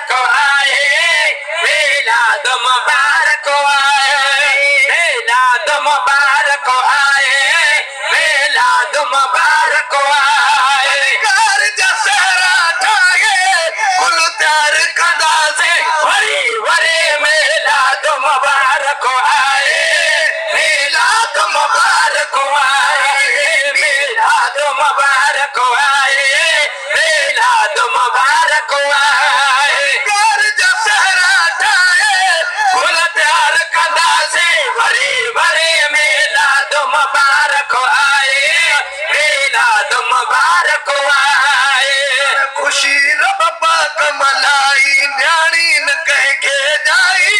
मुबारक आए, मिलाद मुबारक आए, मिलाद मुबारक आए, मिलाद मुबारक आए। घर जसरा ठाए कुल त्यार कदा से वरी वरे मिलाद मुबारक आए, मिलाद मुबारक आए, मिलाद मुबारक आए, मिलाद मुबारक आए। घर जसरा ठाए कुल त्यार कदा से वरी वरे मिलाद मुबारक आए, मिलाद मुबारक आए। खुशी रब पाक मलाई न्याणी न कह के जाई,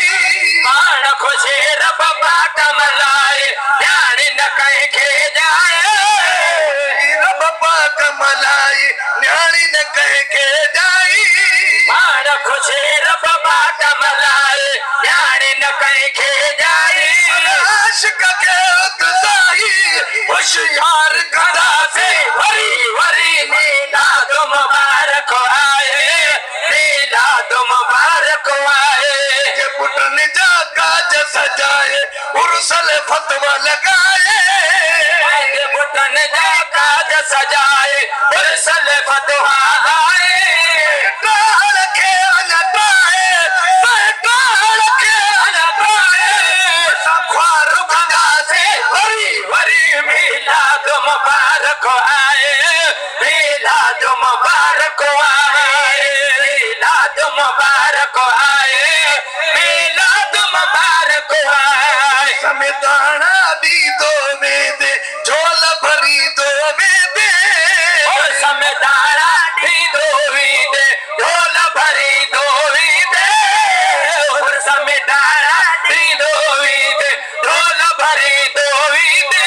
पाण खुशी रब पाक मलाई न्याणी न कह के जाए, रब पाक मलाई न्याणी न कह के जाई, पाण खुशी रब पाक मलाई न्याणी न कह के जाई। आशिक के उत्साही होशियार कदा से वरी वरी मिलाद मुबारक आए, मिलाद मुबारक आए। के पुटन जा काज सजाए उर्सल फतवा लगाए, के पुटन जा काज सजाए उर्सल फतवा आए। टाल के अनपाए, टाल के अनपाए, ख्वार खुदा से वरी वरी मिलाद मुबारक आए, मिलाद मुबारक आए, मिलाद मुबारक आए, मिलाद मुबारक आए। समिताना दी दो में दे झोल भरी दो में दे, समिताना दी दो में दे झोल भरी दो में दे, समिताना दी दो में दे झोल भरी दो में दे।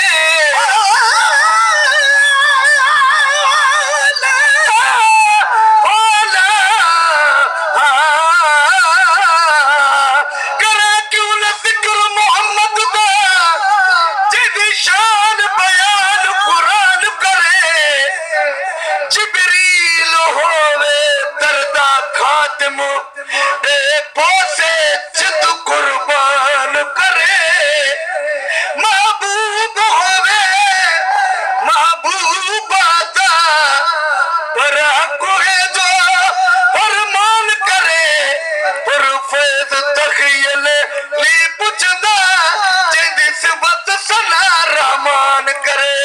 जिब्रील होवे दर्दा खातिम ए पोसे जिद कुर्बान करे, महबूब होवे महबूब आता पर कोई जो फरमान करे, पर फैज तखयल ली पुछदा जिंदी सिबत सना रहमान करे।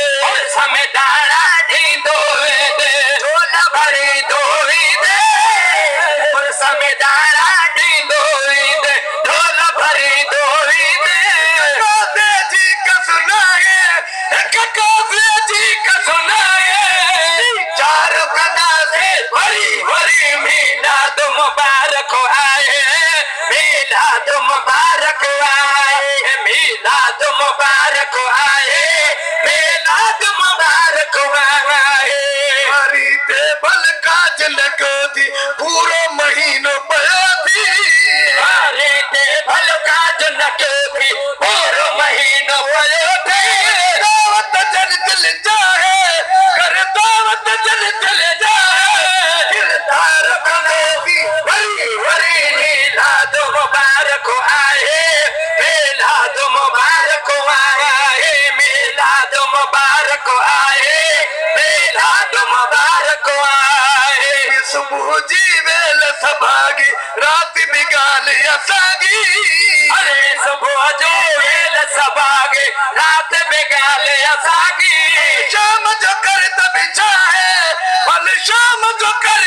समेदारा दी दोवे दे झोला भरी दोवी दे, समेदारा दी दोवी दे झोला भरी दोवी दे। काज़े जी का सुनाए, काज़े जी का सुनाए, चार कदा से वरी वरी मिलाद मुबारक आए, मिलाद मुबारक आए, मिलाद मुबारक आए, मिलाद मुबारक आए। हरी टेबल काज लगो थी पूरा महीनो पया थी, हरी टेबल काज लगो थी पूरा महीनो पया थी। दावत जल चल जाए कर दावत जल चल जाए, किरदार बनेगी वरी वरी मिलाद मुबारक आए, मिलाद मुबारक आए, मिलाद मुबारक आए, मिलाद मुबारक आए। सुबह जी वेल सभागी रात बिगाल असागी, अरे सुबह जो वेल सभागी रात बिगाल असागी। शाम जो कर तब चाहे फल शाम जो कर